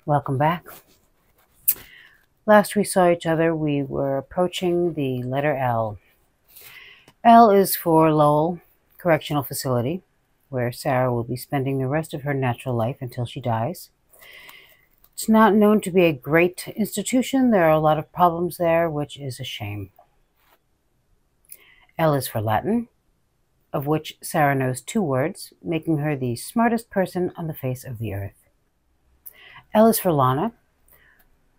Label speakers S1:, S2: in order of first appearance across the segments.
S1: Welcome back. Last we saw each other, we were approaching the letter L. L is for Lowell Correctional Facility, where Sarah will be spending the rest of her natural life until she dies. It's not known to be a great institution. There are a lot of problems there, which is a shame. L is for Latin, of which Sarah knows 2 words, making her the smartest person on the face of the earth. L is for Lana,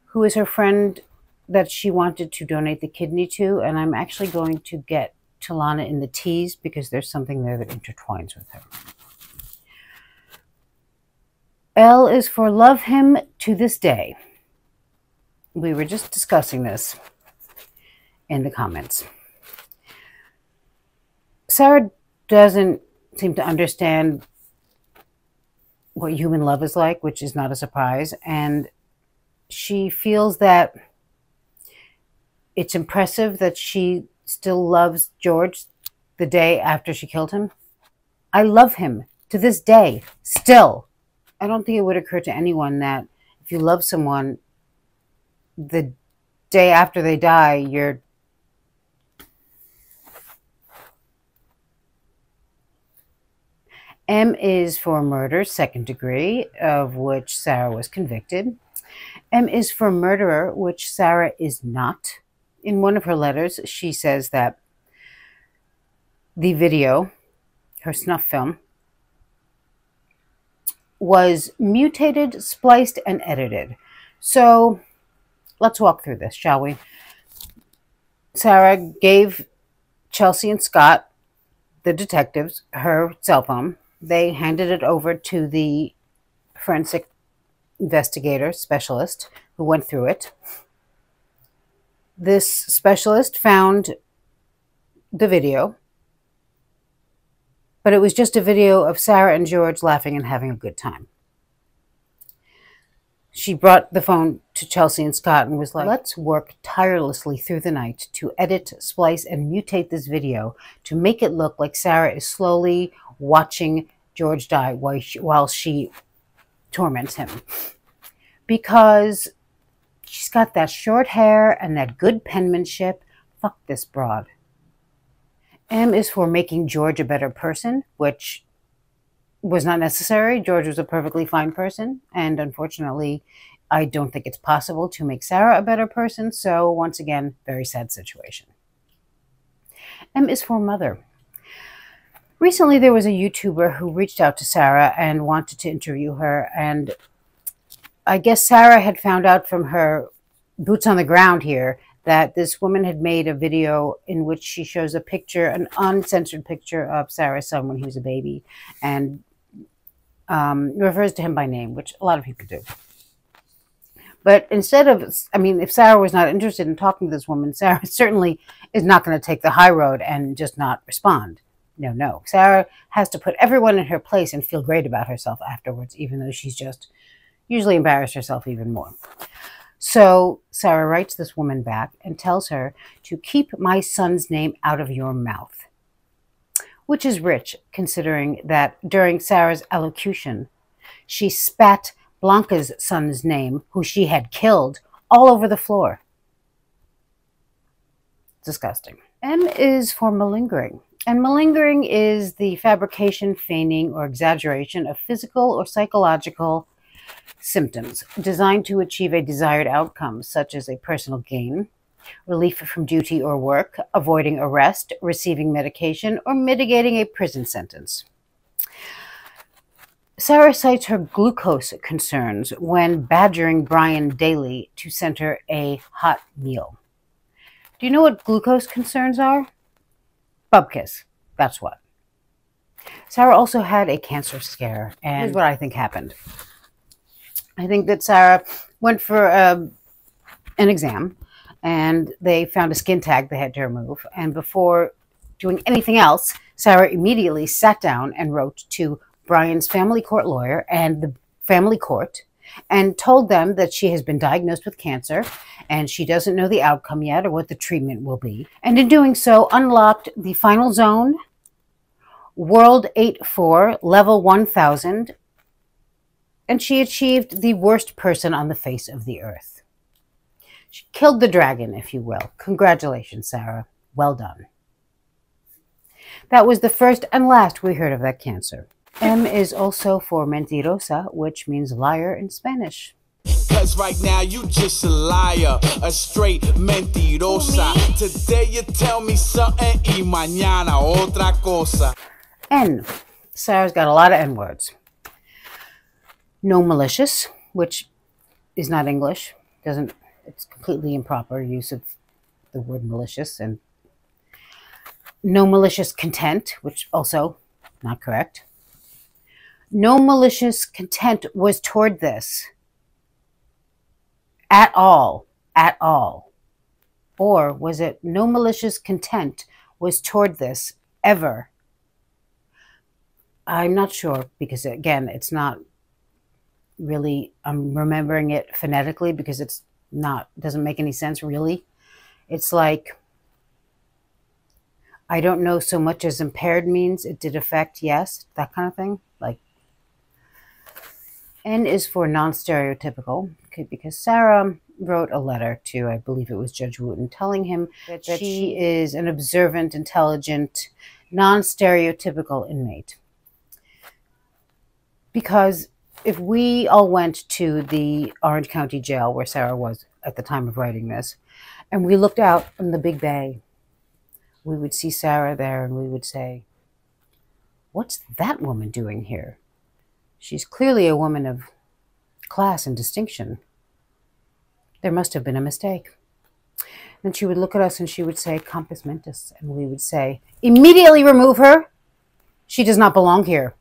S1: who is her friend that she wanted to donate the kidney to, and I'm actually going to get to Lana in the T's because there's something there that intertwines with her. L is for love him to this day. We were just discussing this in the comments. Sarah doesn't seem to understand what human love is like, which is not a surprise, and she feels that it's impressive that she still loves George the day after she killed him. I love him to this day, still. I don't think it would occur to anyone that if you love someone, the day after they die, you're M is for murder, 2nd degree, of which Sarah was convicted. M is for murderer, which Sarah is not. In one of her letters, she says that the video, her snuff film, was mutated, spliced, and edited. So let's walk through this, shall we? Sarah gave Chelsea and Scott, the detectives, her cell phone. They handed it over to the forensic investigator specialist who went through it. This specialist found the video, but it was just a video of Sarah and George laughing and having a good time. She brought the phone to Chelsea and Scott and was like, let's work tirelessly through the night to edit, splice, and mutate this video to make it look like Sarah is slowly watching George die while she torments him. Because she's got that short hair and that good penmanship. Fuck this broad. M is for making George a better person, which was not necessary. George was a perfectly fine person, and unfortunately, I don't think it's possible to make Sarah a better person, so once again, very sad situation. M is for mother. Recently, there was a YouTuber who reached out to Sarah and wanted to interview her, and I guess Sarah had found out from her boots on the ground here that this woman had made a video in which she shows a picture, an uncensored picture of Sarah's son when he was a baby, and refers to him by name, which a lot of people do. But instead of, I mean, if Sarah was not interested in talking to this woman, Sarah certainly is not going to take the high road and just not respond. No. Sarah has to put everyone in her place and feel great about herself afterwards, even though she's just usually embarrassed herself even more. So Sarah writes this woman back and tells her to keep my son's name out of your mouth, which is rich considering that during Sarah's elocution, she spat Blanca's son's name, who she had killed, all over the floor. Disgusting. M is for malingering. And malingering is the fabrication, feigning, or exaggeration of physical or psychological symptoms designed to achieve a desired outcome, such as a personal gain, relief from duty or work, avoiding arrest, receiving medication, or mitigating a prison sentence. Sarah cites her glucose concerns when badgering Brian daily to send her a hot meal. Do you know what glucose concerns are? Bubkiss, that's what. Sarah also had a cancer scare, and here's what I think happened. I think that Sarah went for an exam, and they found a skin tag they had to remove. And before doing anything else, Sarah immediately sat down and wrote to Brian's family court lawyer and the family court and told them that she has been diagnosed with cancer and she doesn't know the outcome yet or what the treatment will be. And in doing so, unlocked the final zone, World 8-4, level 1000, and she achieved the worst person on the face of the earth. She killed the dragon, if you will. Congratulations, Sarah. Well done. That was the first and last we heard of that cancer. M is also for mentirosa, which means liar in Spanish.
S2: Cause right now you just a liar, a straight mentirosa. Today you tell me something y mañana otra cosa.
S1: N. Sarah's got a lot of N words. No malicious, which is not English. It's completely improper use of the word malicious. And no malicious content, which also not correct. No malicious content was toward this. At all. Or was it no malicious content was toward this ever? I'm not sure, because again, it's not really, I'm remembering it phonetically because doesn't make any sense really. It's like, I don't know so much as impaired means it did affect, yes, that kind of thing. Like, N is for non-stereotypical, because Sarah wrote a letter to, I believe it was Judge Wooten, telling him that she is an observant, intelligent, non-stereotypical inmate. Because if we all went to the Orange County Jail, where Sarah was at the time of writing this, and we looked out on the Big Bay, we would see Sarah there and we would say, what's that woman doing here? She's clearly a woman of class and distinction. There must have been a mistake. Then she would look at us and she would say, compos mentis, and we would say, immediately remove her. She does not belong here.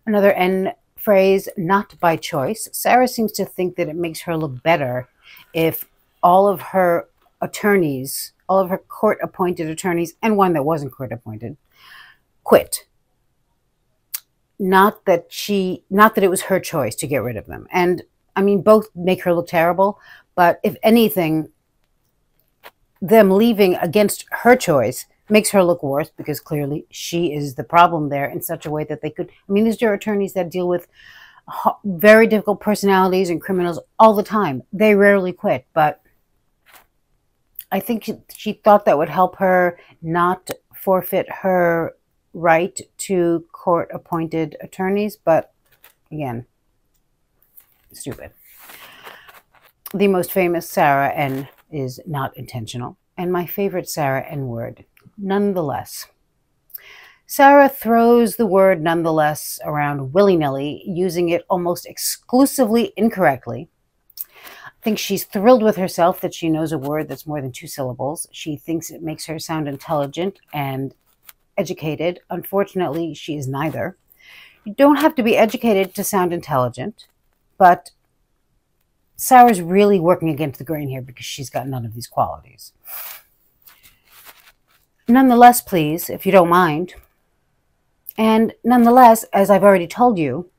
S1: Another N phrase, not by choice. Sarah seems to think that it makes her look better if all of her attorneys, all of her court-appointed attorneys, and one that wasn't court-appointed, quit. Not that it was her choice to get rid of them. And I mean, both make her look terrible, but if anything, them leaving against her choice makes her look worse, because clearly she is the problem there in such a way that they could, I mean, these are attorneys that deal with very difficult personalities and criminals all the time. They rarely quit, but I think she thought that would help her not forfeit her right to court-appointed attorneys, but again, stupid. The most famous Sarah N is not intentional, and my favorite Sarah N word, nonetheless. Sarah throws the word nonetheless around willy-nilly, using it almost exclusively incorrectly. I think she's thrilled with herself that she knows a word that's more than 2 syllables. She thinks it makes her sound intelligent and educated. Unfortunately, she is neither. You don't have to be educated to sound intelligent, but Sarah's really working against the grain here because she's got none of these qualities. Nonetheless, please, if you don't mind. And nonetheless, as I've already told you,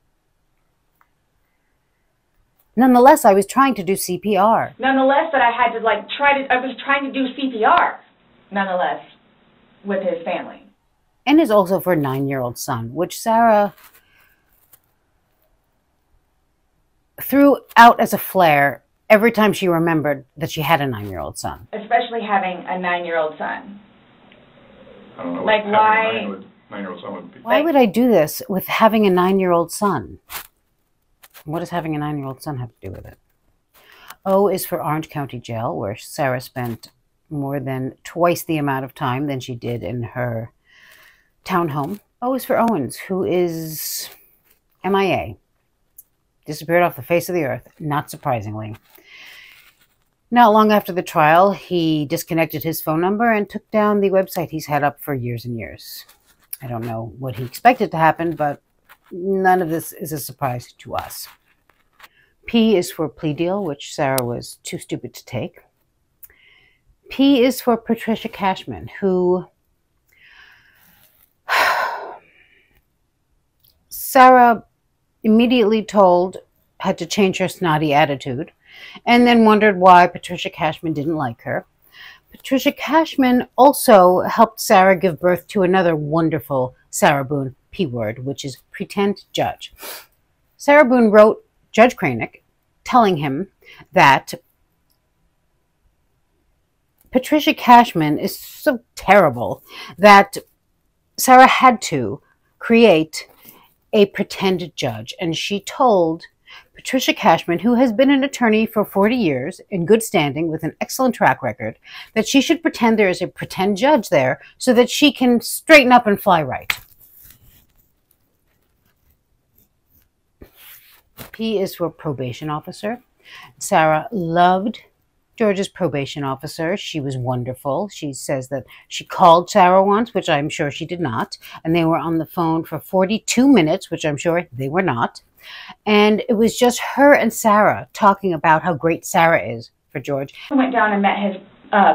S1: nonetheless, I was trying to do CPR.
S3: Nonetheless, that I had to I was trying to do CPR, nonetheless, with his family.
S1: N is also for 9-year-old son, which Sarah threw out as a flare every time she remembered that she had a 9-year-old son.
S3: Especially having a 9-year-old son.
S4: I don't know.
S3: Like, why?
S4: 9-year-old son would be.
S1: Why would I do this with having a 9-year-old son? What does having a 9-year-old son have to do with it? O is for Orange County Jail, where Sarah spent more than twice the amount of time than she did in her townhome. O is for Owens, who is MIA. Disappeared off the face of the earth, not surprisingly. Not long after the trial, he disconnected his phone number and took down the website he's had up for years and years. I don't know what he expected to happen, but none of this is a surprise to us. P is for plea deal, which Sarah was too stupid to take. P is for Patricia Cashman, who Sarah immediately told had to change her snotty attitude, and then wondered why Patricia Cashman didn't like her. Patricia Cashman also helped Sarah give birth to another wonderful Sarah Boone P word, which is pretend judge. Sarah Boone wrote Judge Cranick telling him that Patricia Cashman is so terrible that Sarah had to create a pretend judge. And she told Patricia Cashman, who has been an attorney for 40 years in good standing with an excellent track record, that she should pretend there is a pretend judge there so that she can straighten up and fly right. P is for probation officer. Sarah loved George's probation officer. She was wonderful. She says that she called Sarah once, which I'm sure she did not, and they were on the phone for 42 minutes, which I'm sure they were not. And it was just her and Sarah talking about how great Sarah is for George.
S3: I went down and met his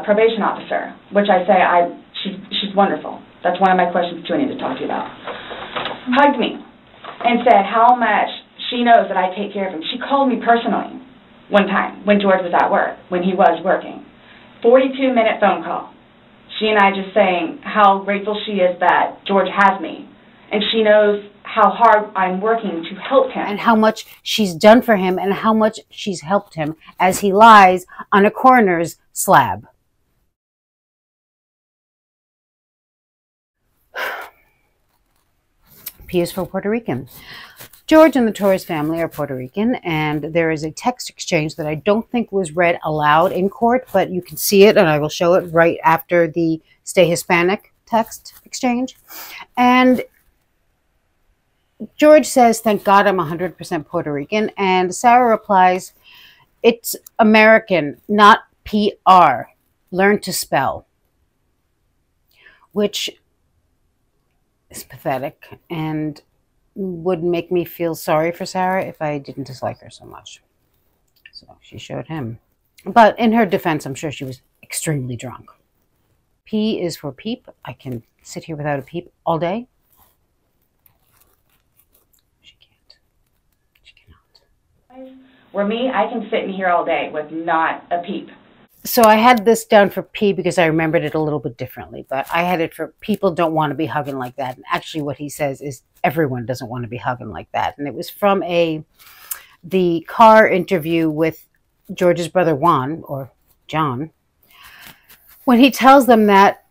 S3: probation officer, which I say she's wonderful. That's one of my questions too I need to talk to you about. Hugged me and said how much she knows that I take care of him. She called me personally one time when George was at work, when he was working. 42-minute phone call. She and I just saying how grateful she is that George has me. And she knows how hard I'm working to help him.
S1: And how much she's done for him and how much she's helped him as he lies on a coroner's slab. P is for Puerto Rican. George and the Torres family are Puerto Rican, and there is a text exchange that I don't think was read aloud in court, but you can see it, and I will show it right after the Stay Hispanic text exchange. And George says, "Thank God I'm 100% Puerto Rican," and Sarah replies, "It's American, not PR. Learn to spell," which is pathetic and would make me feel sorry for Sarah if I didn't dislike her so much. So she showed him. But in her defense, I'm sure she was extremely drunk. P is for peep. I can sit here without a peep all day. She can't. She cannot.
S3: Where me, I can sit in here all day with not a peep.
S1: So I had this down for P because I remembered it a little bit differently, but I had it for people don't want to be hugging like that. And actually what he says is everyone doesn't want to be hugging like that. And it was from the car interview with George's brother Juan, or John, when he tells them that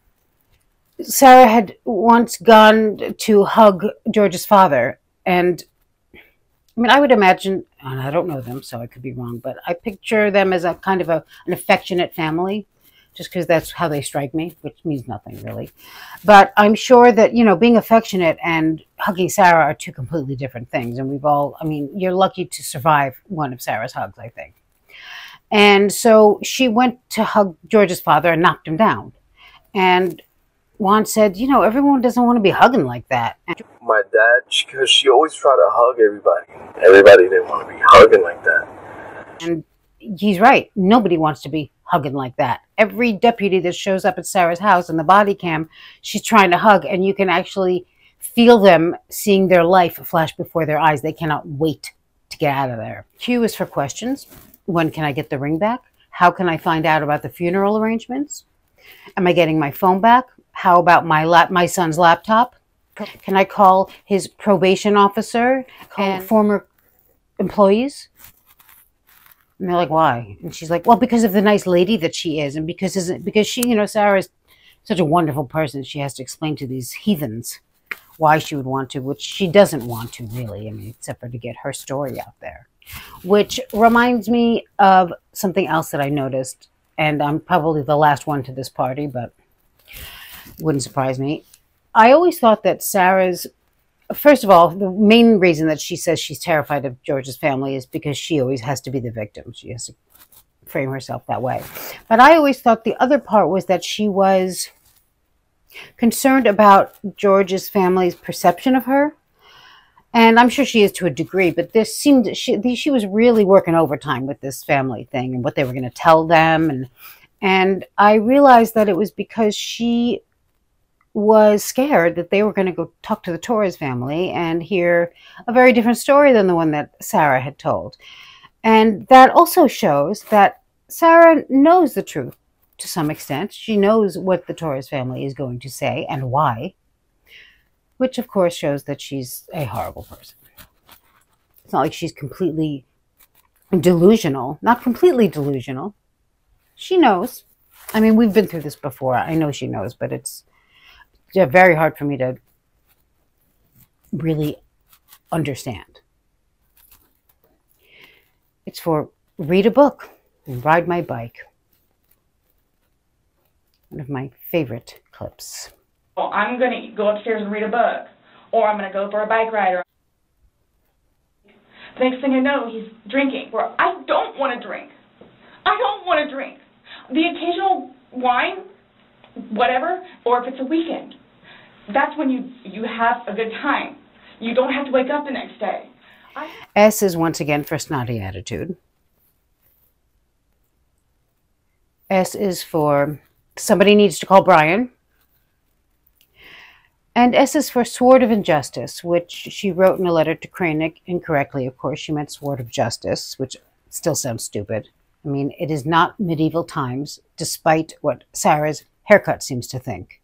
S1: Sarah had once gone to hug George's father. And I mean, I would imagine, and I don't know them, so I could be wrong, but I picture them as a kind of an affectionate family, just because that's how they strike me, which means nothing really. But I'm sure that, you know, being affectionate and hugging Sarah are two completely different things. And we've all, I mean, you're lucky to survive one of Sarah's hugs, I think. And so she went to hug George's father and knocked him down. And Juan said, you know, everyone doesn't want to be hugging like that.
S5: My dad, because she always tried to hug everybody. Everybody didn't want to be hugging like that.
S1: And he's right. Nobody wants to be hugging like that. Every deputy that shows up at Sarah's house in the body cam, she's trying to hug, and you can actually feel them seeing their life flash before their eyes. They cannot wait to get out of there. Q is for questions. When can I get the ring back? How can I find out about the funeral arrangements? Am I getting my phone back? How about my son's laptop? Can I call his probation officer and former employees? And they're like, why? And she's like, well, because of the nice lady that she is, and because she, you know, Sarah is such a wonderful person. She has to explain to these heathens why she would want to, which she doesn't want to really, I mean, except for to get her story out there. Which reminds me of something else that I noticed, and I'm probably the last one to this party, but wouldn't surprise me. I always thought that Sarah's, first of all, the main reason that she says she's terrified of George's family is because she always has to be the victim. She has to frame herself that way. But I always thought the other part was that she was concerned about George's family's perception of her. And I'm sure she is to a degree, but this seemed, she was really working overtime with this family thing and what they were going to tell them. And I realized that it was because she was scared that they were going to go talk to the Torres family and hear a very different story than the one that Sarah had told. And that also shows that Sarah knows the truth to some extent. She knows what the Torres family is going to say and why, which of course shows that she's a horrible person. It's not like she's completely delusional. Not completely delusional. She knows. I mean, we've been through this before. I know she knows, but it's very hard for me to really understand. It's for read a book and ride my bike. One of my favorite clips.
S3: Well, I'm going to go upstairs and read a book, or I'm going to go for a bike ride. Or the next thing I know, he's drinking. Where I don't want to drink. I don't want to drink. The occasional wine, whatever, or if it's a weekend, that's when you have a good time. You don't have to wake up the next day.
S1: S is once again for snotty attitude. S is for somebody needs to call Brian. And S is for sword of injustice, which she wrote in a letter to Kranick incorrectly. Of course, she meant sword of justice, which still sounds stupid. I mean, it is not medieval times, despite what Sarah's haircut seems to think.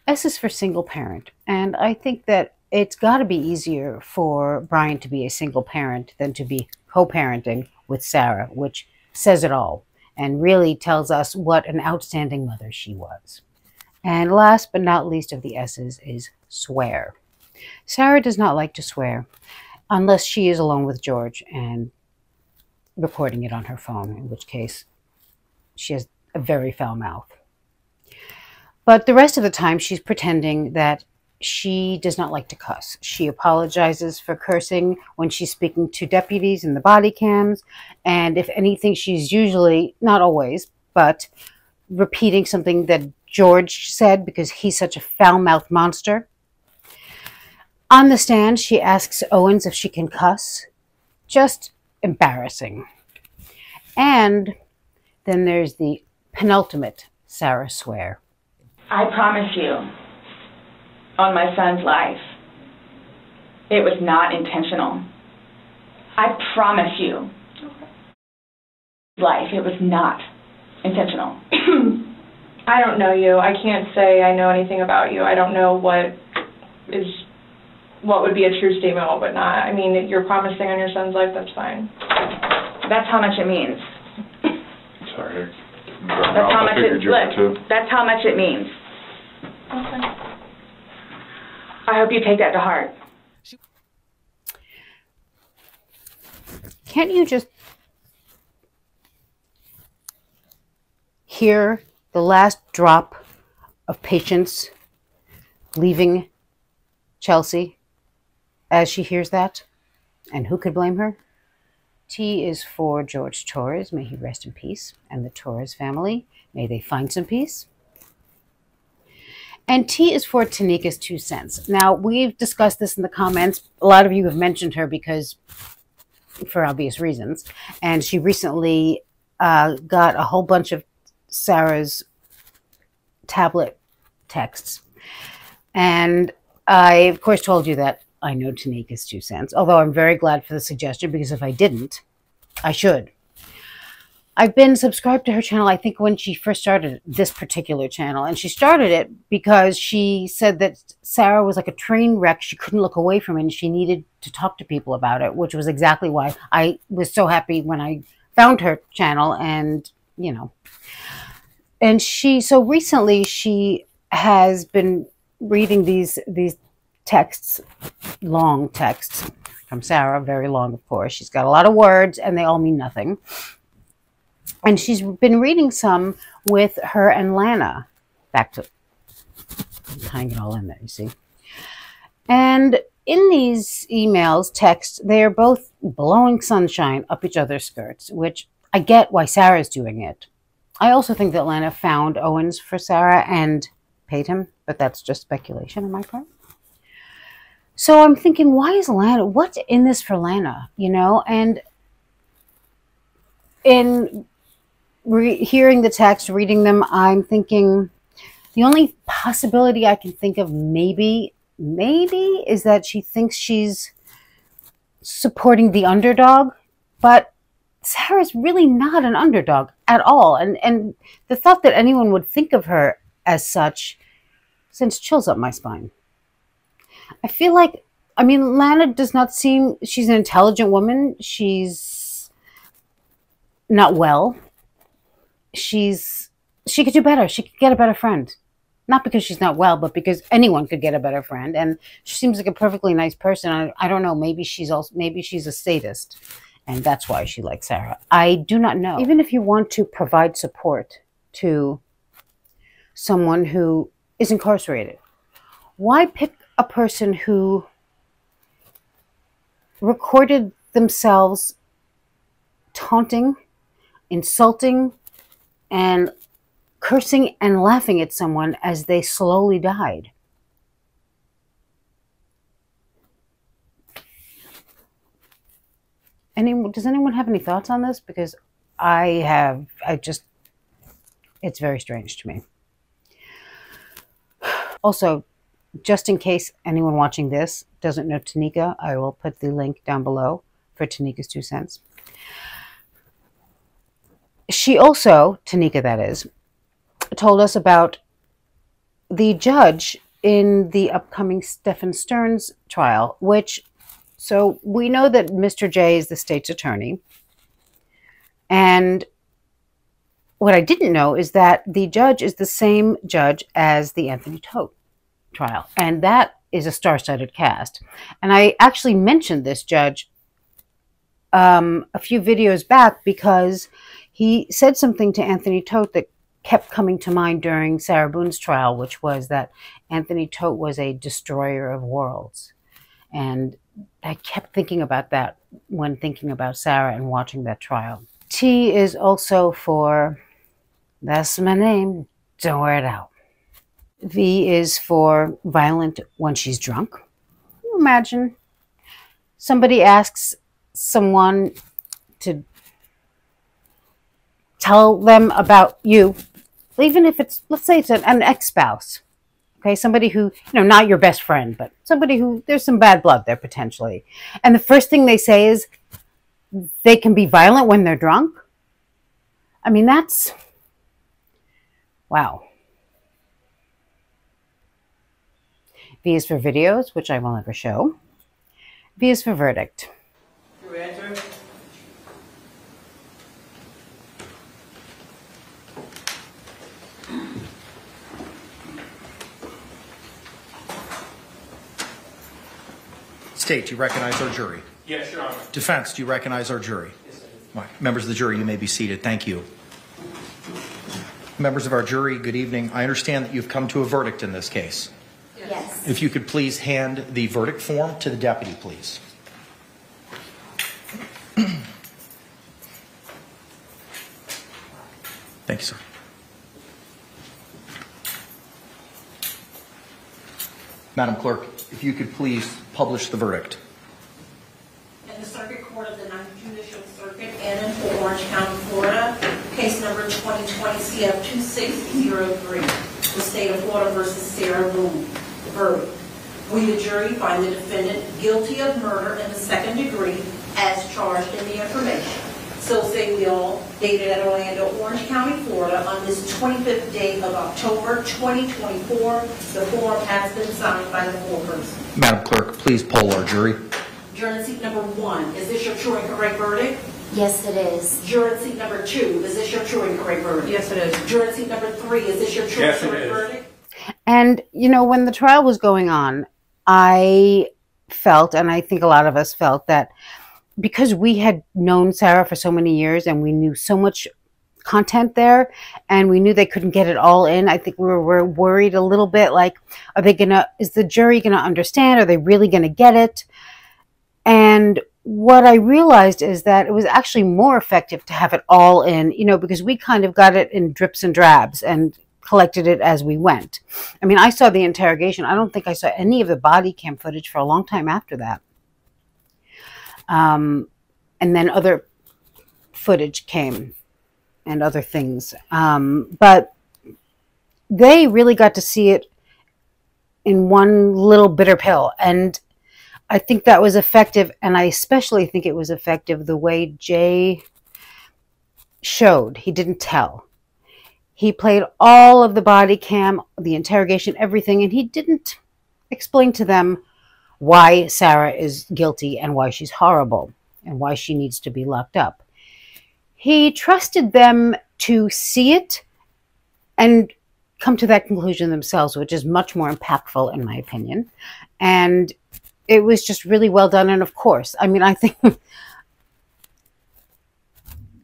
S1: S is for single parent, and I think that it's got to be easier for Brian to be a single parent than to be co-parenting with Sarah, which says it all and really tells us what an outstanding mother she was. And last but not least of the S's is swear. Sarah does not like to swear unless she is alone with George and recording it on her phone, in which case she has a very foul mouth. But the rest of the time, she's pretending that she does not like to cuss. She apologizes for cursing when she's speaking to deputies in the body cams. And if anything, she's usually, not always, but repeating something that George said because he's such a foul-mouthed monster. On the stand, she asks Owens if she can cuss. Just embarrassing. And then there's the penultimate Sarah swear.
S3: I promise you, on my son's life, it was not intentional. I promise you, life, it was not intentional.
S6: I don't know you. I can't say I know anything about you. I don't know what would be a true statement, what would not. I mean, you're promising on your son's life, that's fine.
S3: That's how much it means.
S4: Sorry.
S3: That's how much it, look, that's how much it means.
S6: Okay.
S3: I hope you take that to heart.
S1: Can't you just hear the last drop of patience leaving Chelsea as she hears that? And who could blame her? T is for George Torres. May he rest in peace. And the Torres family. May they find some peace. And T is for Tanika's 2 cents. Now, we've discussed this in the comments. A lot of you have mentioned her because, for obvious reasons. And she recently got a whole bunch of Sarah's tablet texts. And I, of course, told you that I know Tanika's 2 cents. Although I'm very glad for the suggestion, because if I didn't, I should. I've been subscribed to her channel, I think, when she first started this particular channel. And she started it because she said that Sarah was like a train wreck. She couldn't look away from it, and she needed to talk to people about it, which was exactly why I was so happy when I found her channel. And, you know, and so recently she has been reading these texts, long texts from Sarah, very long, of course. She's got a lot of words, and they all mean nothing. And she's been reading some with her and Lana. Back to, I'm tying it all in there, you see. And in these emails, texts, they are both blowing sunshine up each other's skirts, which I get why Sarah's doing it. I also think that Lana found Owens for Sarah and paid him, but that's just speculation on my part. So I'm thinking, why is Lana, what's in this for Lana, you know? And in hearing the text, reading them, I'm thinking the only possibility I can think of maybe is that she thinks she's supporting the underdog. But Sarah's really not an underdog at all. And the thought that anyone would think of her as such sends chills up my spine. I feel like, I mean, Lana does not seem, she's an intelligent woman. She's not well. She could do better. She could get a better friend. Not because she's not well, but because anyone could get a better friend. And she seems like a perfectly nice person. I don't know. Maybe she's a sadist, and that's why she likes Sarah. I do not know. Even if you want to provide support to someone who is incarcerated, why pick a person who recorded themselves taunting, insulting, and cursing and laughing at someone as they slowly died? Does anyone have any thoughts on this? Because it's very strange to me. Also, just in case anyone watching this doesn't know Tanika, I will put the link down below for Tanika's 2 cents. She also, Tanika that is, told us about the judge in the upcoming Stephen Stearns trial, so we know that Mr. J is the state's attorney. And what I didn't know is that the judge is the same judge as the Anthony Todt trial. And that is a star-studded cast. And I actually mentioned this judge a few videos back because he said something to Anthony Todt that kept coming to mind during Sarah Boone's trial, which was that Anthony Todt was a destroyer of worlds. And I kept thinking about that when thinking about Sarah and watching that trial. T is also for, that's my name, don't wear it out. V is for violent when she's drunk. Can you imagine somebody asks someone to tell them about you, even if it's, let's say it's an ex-spouse, okay, somebody who, not your best friend, but somebody who, there's some bad blood there potentially. And the first thing they say is they can be violent when they're drunk. I mean, that's, wow. V is for videos, which I will never show. V is for verdict.
S7: Your answer?
S8: State, do you recognize our jury?
S7: Yes, Your Honor.
S8: Defense, do you recognize our jury?
S7: Yes, I do.
S8: Right. Members of the jury, you may be seated. Thank you. Members of our jury, good evening. I understand that you've come to a verdict in this case.
S9: Yes.
S8: If you could please hand the verdict form to the deputy, please. Thank you, sir. Madam Clerk, if you could please publish the verdict.
S9: In the Circuit Court of the 9th Judicial Circuit in Orange County, Florida, case number 2020 CF 2603, the state of Florida versus Sarah Boone. Verdict. We, the jury, find the defendant guilty of murder in the second degree as charged in the information. So say we all, dated at Orlando, Orange County, Florida, on this 25th day of October 2024. The form has been signed by the foreperson.
S8: Madam Clerk, please poll our jury.
S9: Juror in seat number 1, is this your true and correct verdict?
S10: Yes, it is.
S9: Juror in seat number 2, is this your true and correct verdict?
S6: Yes, it is.
S9: Juror in seat number 3, is this your true and correct verdict?
S1: And, when the trial was going on, I felt, and I think a lot of us felt, that because we had known Sarah for so many years and we knew so much content there and we knew they couldn't get it all in, I think we were worried a little bit, like, is the jury going to understand? Are they really going to get it? And what I realized is that it was actually more effective to have it all in, because we kind of got it in drips and drabs and collected it as we went. I mean, I saw the interrogation. I don't think I saw any of the body cam footage for a long time after that. And then other footage came and other things. But they really got to see it in one little bitter pill. And I think that was effective. And I especially think it was effective the way Jay showed. He didn't tell. He played all of the body cam, the interrogation, everything, and he didn't explain to them why Sarah is guilty and why she's horrible and why she needs to be locked up. He trusted them to see it and come to that conclusion themselves, which is much more impactful in my opinion. And it was just really well done. And of course, I mean, I think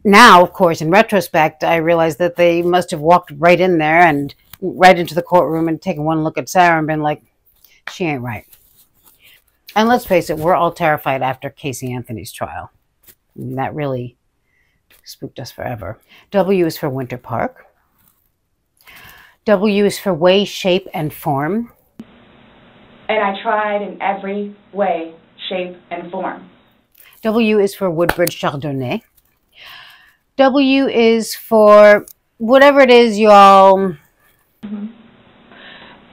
S1: now, of course, in retrospect, I realize that they must have walked right in there and right into the courtroom and taken one look at Sarah and been like, she ain't right. And let's face it, we're all terrified after Casey Anthony's trial. I mean, that really spooked us forever. W is for Winter Park. W is for way, shape, and form.
S3: And I tried in every way, shape, and form.
S1: W is for Woodbridge Chardonnay. W is for whatever it is you all...
S3: Mm-hmm.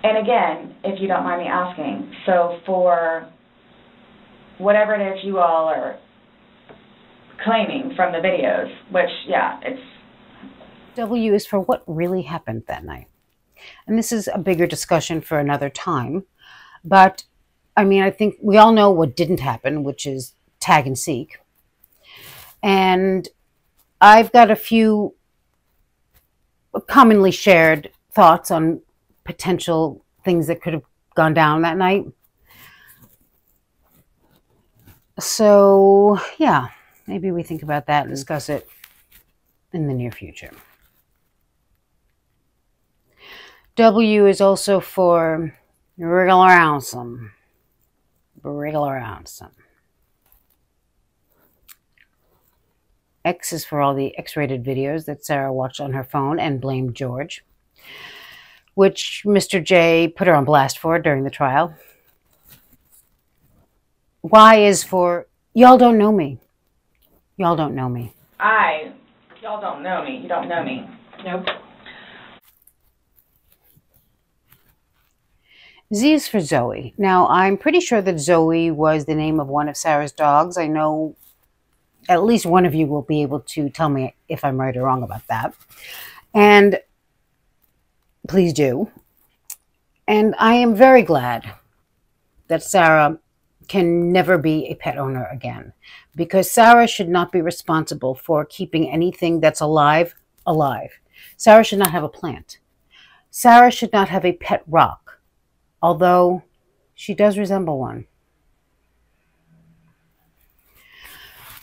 S3: And again, if you don't mind me asking, so for whatever it is you all are claiming from the videos, which, yeah, it's...
S1: W is for what really happened that night. And this is a bigger discussion for another time. But, I mean, I think we all know what didn't happen, which is tag and seek. And I've got a few commonly shared thoughts on potential things that could have gone down that night. So, yeah, maybe we think about that and discuss it in the near future. W is also for wriggle around some. Wriggle around some. X is for all the X-rated videos that Sarah watched on her phone and blamed George, which Mr. J put her on blast for during the trial. Y is for y'all don't know me. Y'all don't know me.
S3: Y'all don't know me. You don't know me. Nope.
S1: Z is for Zoe. Now, I'm pretty sure that Zoe was the name of one of Sarah's dogs. I know at least one of you will be able to tell me if I'm right or wrong about that. And please do. And I am very glad that Sarah can never be a pet owner again, because Sarah should not be responsible for keeping anything that's alive, alive. Sarah should not have a plant. Sarah should not have a pet rock, although she does resemble one.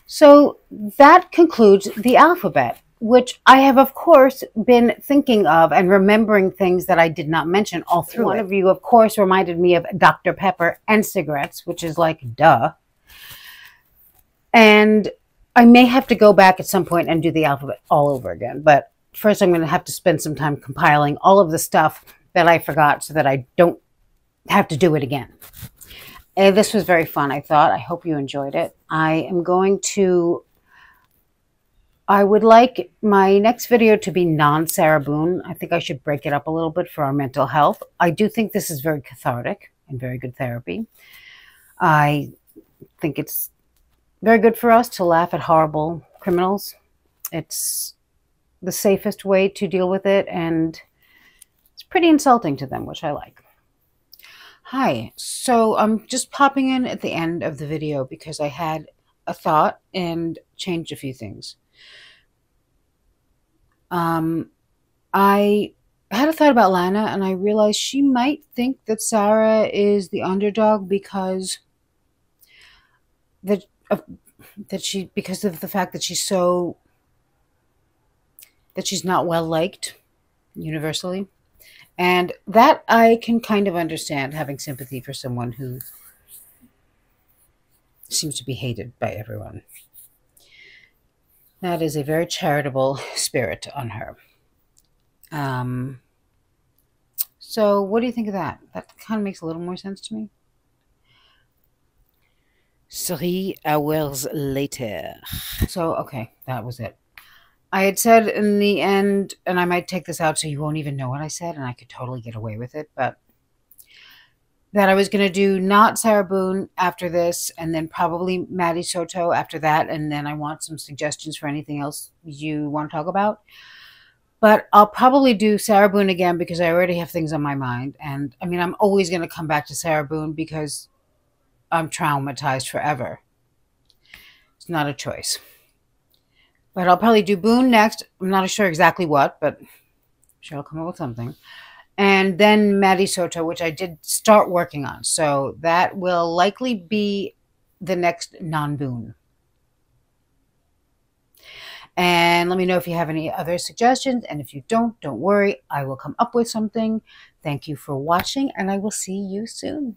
S1: So that concludes the alphabet, which I have, of course, been thinking of and remembering things that I did not mention all through. One of you, of course, reminded me of Dr. Pepper and cigarettes, which is like, duh. And I may have to go back at some point and do the alphabet all over again. But first, I'm going to have to spend some time compiling all of the stuff that I forgot so that I don't have to do it again. And this was very fun, I thought. I hope you enjoyed it. I would like my next video to be non-Sarah Boone. I think I should break it up a little bit for our mental health. I do think this is very cathartic and very good therapy. I think it's very good for us to laugh at horrible criminals. It's the safest way to deal with it, and it's pretty insulting to them, which I like. Hi, so I'm just popping in at the end of the video because I had a thought and changed a few things. I had a thought about Lana, and I realized she might think that Sarah is the underdog because because of the fact that she's not well liked universally. And that I can kind of understand, having sympathy for someone who seems to be hated by everyone. That is a very charitable spirit on her. So what do you think of that? That kind of makes a little more sense to me. 3 hours later. So, okay, that was it. I had said in the end, and I might take this out so you won't even know what I said, and I could totally get away with it, but that I was going to do not Sarah Boone after this, and then probably Maddie Soto after that, and then I want some suggestions for anything else you want to talk about. But I'll probably do Sarah Boone again because I already have things on my mind. And I mean, I'm always going to come back to Sarah Boone because I'm traumatized forever. It's not a choice. But I'll probably do Boone next. I'm not sure exactly what, but I'm sure I'll come up with something. And then Maddie Soto, which I did start working on. So that will likely be the next non-Boone. And let me know if you have any other suggestions. And if you don't worry. I will come up with something. Thank you for watching, and I will see you soon.